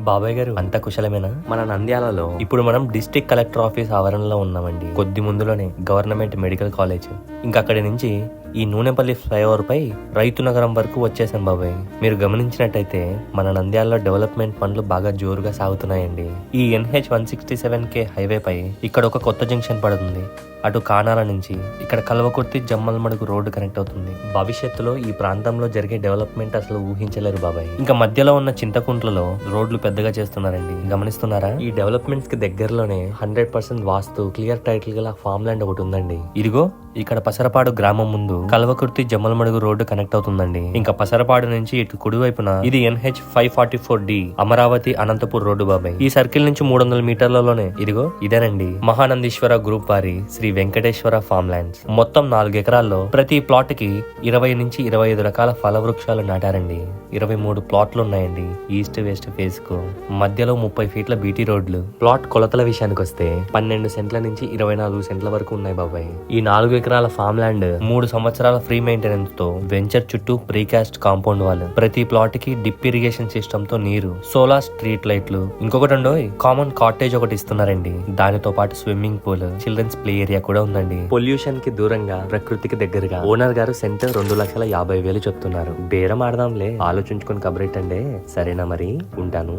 బాబాయ్ గారు అంత కుశలమేనా? మన నంద్యాలలో ఇప్పుడు మనం డిస్ట్రిక్ట్ కలెక్టర్ ఆఫీస్ ఆవరణలో ఉన్నామండి. కొద్ది ముందులోనే గవర్నమెంట్ మెడికల్ కాలేజ్. ఇంకా అక్కడి నుంచి ఈ నూనెపల్లి ఫ్లైఓవర్ పై రైతు నగరం వరకు వచ్చేసాం బాబాయ్. మీరు గమనించినట్టయితే మన నంద్యాలలో డెవలప్మెంట్ పనులు బాగా జోరుగా సాగుతున్నాయండి. ఈ NH 167K హైవే పై ఇక్కడ ఒక కొత్త జంక్షన్ పడుతుంది. అటు కానాల నుంచి ఇక్కడ కల్వకుర్తి జమ్మలమడుగు రోడ్డు కనెక్ట్ అవుతుంది. భవిష్యత్తులో ఈ ప్రాంతంలో జరిగే డెవలప్మెంట్ అసలు ఊహించలేరు బాబాయ్. ఇంకా మధ్యలో ఉన్న చింతకుంట్లలో రోడ్లు పెద్దగా చేస్తున్నారండి. గమనిస్తున్నారా? ఈ డెవలప్మెంట్స్ కి దగ్గరలోనే 100% వాస్తు క్లియర్ టైటిల్ గల ఫామ్ ల్యాండ్ ఒకటి ఉందండి. ఇదిగో ఇక్కడ పసరపాడు గ్రామం ముందు కల్వకుర్తి జమ్మలమడుగు రోడ్డు కనెక్ట్ అవుతుందండి. ఇంకా పసరపాడు నుంచి ఇటు కుడివైపున ఇది NH 544D Amaravati Anantapur road బాబాయ్. ఈ సర్కిల్ నుంచి 300 మీటర్లలోనే ఇదిగో ఇదేనండి మహానందీశ్వర గ్రూప్ వారి శ్రీ వెంకటేశ్వర ఫామ్ ల్యాండ్స్. మొత్తం 4 ఎకరాల్లో ప్రతి ప్లాట్ కి 20 నుంచి 25 రకాల ఫల వృక్షాలు నాటారండి. 23 ప్లాట్లు ఉన్నాయండి ఈస్ట్ వెస్ట్ ఫేస్ కు. మధ్యలో 30 ఫీట్ల బీటీ రోడ్లు. ప్లాట్ కొలతల విషయానికి వస్తే 12 సెంట్ల నుంచి 24 సెంట్ల వరకు ఉన్నాయి బాబాయ్. ఈ 4 ఎకరాల ఫామ్ ల్యాండ్ 3 సంవత్సరాల ఫ్రీ మెయింటెనెన్స్ తో వెంచర్ చుట్టూ ప్రీకాస్ట్ కాంపౌండ్ వాల్, ప్రతి ప్లాట్ కి డిప్ ఇరిగేషన్ సిస్టమ్ తో నీరు, సోలార్ స్ట్రీట్ లైట్లు, ఇంకొకటి కామన్ కాటేజ్ ఒకటి ఇస్తున్నారండి. దానితో పాటు swimming pool, childrens play area కూడా ఉందండి. పొల్యూషన్ కి దూరంగా ప్రకృతికి దగ్గరగా. ఓనర్ గారు సెంటర్ 2,50,000 చెప్తున్నారు. బేరం ఆడదాంలే, ఆలోచించుకొని కబరెట్టండి. సరేనా మరి, ఉంటాను.